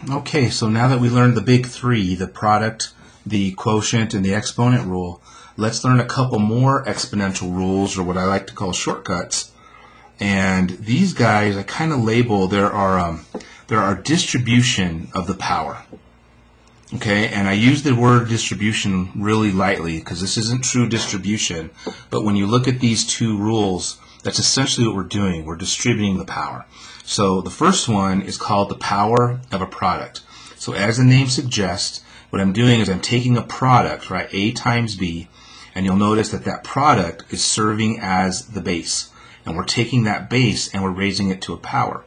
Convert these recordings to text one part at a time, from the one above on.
Okay, so now that we learned the big three, the product, the quotient, and the exponent rule, let's learn a couple more exponential rules, or what I like to call shortcuts. And these guys I kind of label there are distribution of the power. Okay, and I use the word distribution really lightly because this isn't true distribution, but when you look at these two rules, that's essentially what we're doing. We're distributing the power. So the first one is called the power of a product. So as the name suggests, what I'm doing is I'm taking a product, right, A times B, and you'll notice that that product is serving as the base. And we're taking that base and we're raising it to a power.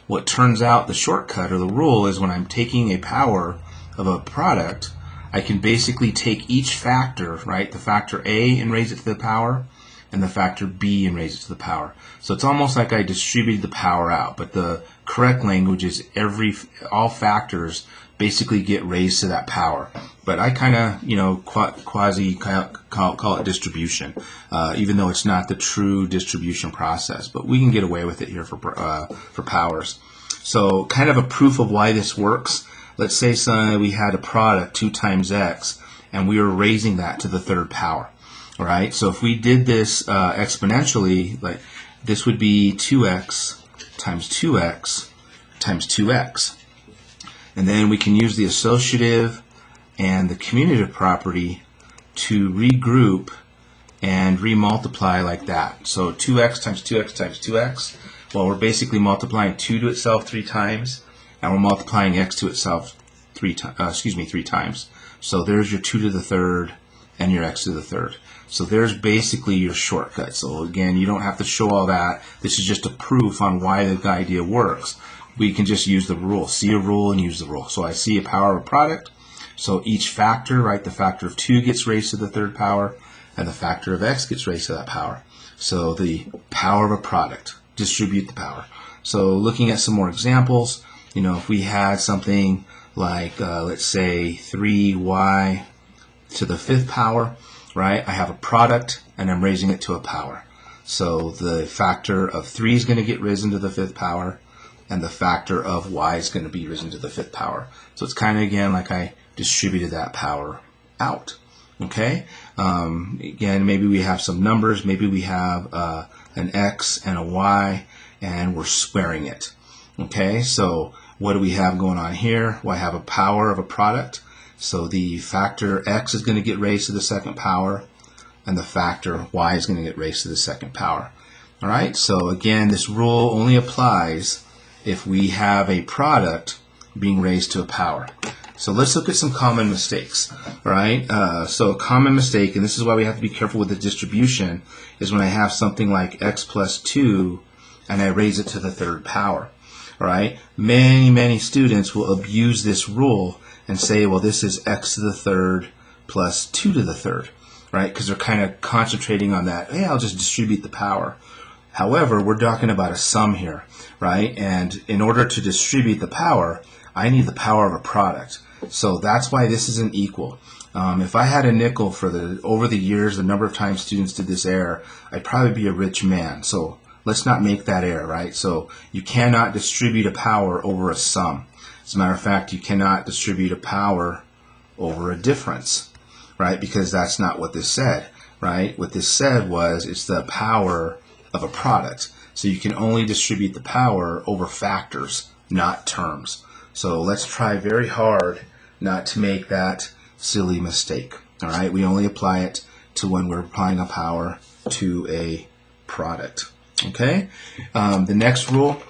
What turns out the shortcut or the rule is when I'm taking a power of a product, I can basically take each factor, right, the factor A and raise it to the power, and the factor B and raise it to the power. So it's almost like I distributed the power out, but the correct language is all factors basically get raised to that power. But I kind of, quasi call it distribution, even though it's not the true distribution process. But we can get away with it here for powers. So kind of a proof of why this works. Let's say we had a product 2 times x, and we were raising that to the third power. All right. So if we did this exponentially, like this would be 2x times 2x times 2x. And then we can use the associative and the commutative property to regroup and remultiply like that. So 2x times 2x times 2x, well, we're basically multiplying 2 to itself 3 times, and we're multiplying x to itself 3 times. So there's your 2 to the third and your x to the third. So there's basically your shortcut. So again, you don't have to show all that. This is just a proof on why the idea works. We can just use the rule, see a rule and use the rule. So I see a power of a product. So each factor, right, the factor of 2 gets raised to the third power, and the factor of x gets raised to that power. So the power of a product, distribute the power. So looking at some more examples, if we had something like, let's say 3y to the 5th power, right, I have a product and I'm raising it to a power. So the factor of 3 is going to get risen to the 5th power, and the factor of y is going to be risen to the 5th power. So it's kind of, again, like I distributed that power out. Okay? Again, maybe we have some numbers. Maybe we have an x and a y, and we're squaring it. Okay? So what do we have going on here? Well, I have a power of a product. So the factor x is going to get raised to the 2nd power, and the factor y is going to get raised to the 2nd power. All right? So again, this rule only applies if we have a product being raised to a power. So let's look at some common mistakes. All right? So a common mistake, and this is why we have to be careful with the distribution, is when I have something like x plus 2 and I raise it to the 3rd power. All right? Many students will abuse this rule and say, well, this is x to the 3rd plus 2 to the 3rd, right? Because they're kind of concentrating on that. Hey, I'll just distribute the power. However, we're talking about a sum here, right? And in order to distribute the power, I need the power of a product. So that's why this isn't equal. If I had a nickel for over the years, the number of times students did this error, I'd probably be a rich man. So let's not make that error, right? So you cannot distribute a power over a sum. As a matter of fact, you cannot distribute a power over a difference, right? Because that's not what this said, right? What this said was it's the power of a product. So you can only distribute the power over factors, not terms. So let's try very hard not to make that silly mistake. All right, we only apply it to when we're applying a power to a product. Okay, the next rule,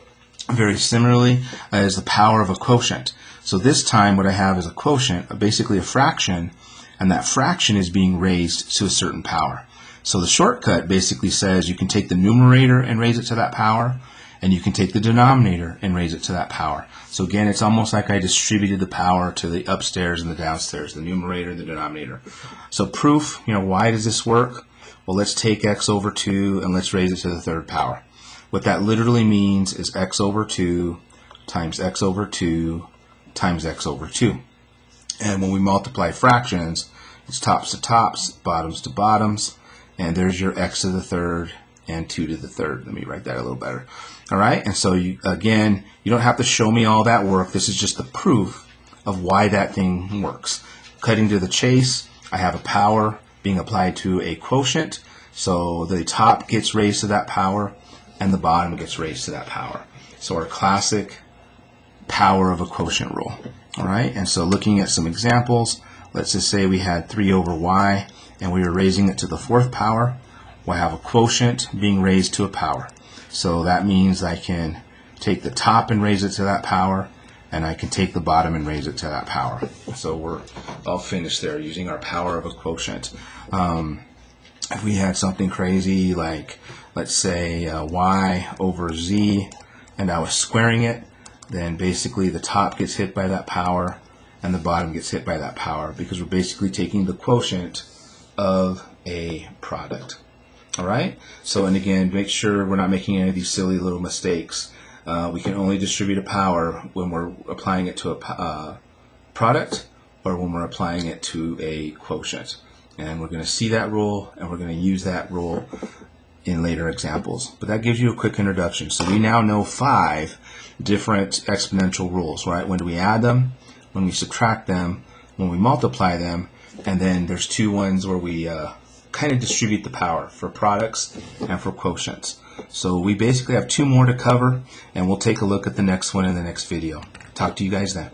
very similarly, is the power of a quotient. So this time what I have is a quotient, basically a fraction, and that fraction is being raised to a certain power. So the shortcut basically says you can take the numerator and raise it to that power, and you can take the denominator and raise it to that power. So again, it's almost like I distributed the power to the upstairs and the downstairs, the numerator and the denominator. So proof, why does this work? Well, let's take x over 2 and let's raise it to the 3rd power. What that literally means is x over 2 times x over 2 times x over 2. And when we multiply fractions, it's tops to tops, bottoms to bottoms, and there's your x to the 3rd and 2 to the third. Let me write that a little better. All right, and so again, you don't have to show me all that work. This is just the proof of why that thing works. Cutting to the chase, I have a power being applied to a quotient. So the top gets raised to that power, and the bottom gets raised to that power. So our classic power of a quotient rule. All right, and so looking at some examples, let's just say we had 3 over y, and we were raising it to the 4th power. We'll have a quotient being raised to a power. So that means I can take the top and raise it to that power, and I can take the bottom and raise it to that power. So we're all finished there using our power of a quotient. If we had something crazy like, let's say, y over z, and I was squaring it, then basically the top gets hit by that power and the bottom gets hit by that power, because we're basically taking the quotient of a product. All right? So, and again, make sure we're not making any of these silly little mistakes. We can only distribute a power when we're applying it to a product or when we're applying it to a quotient. And we're going to see that rule, and we're going to use that rule in later examples. But that gives you a quick introduction. So we now know 5 different exponential rules, right? When do we add them, when we subtract them, when we multiply them, and then there's 2 ones where we kind of distribute the power for products and for quotients. So we basically have 2 more to cover, and we'll take a look at the next one in the next video. Talk to you guys then.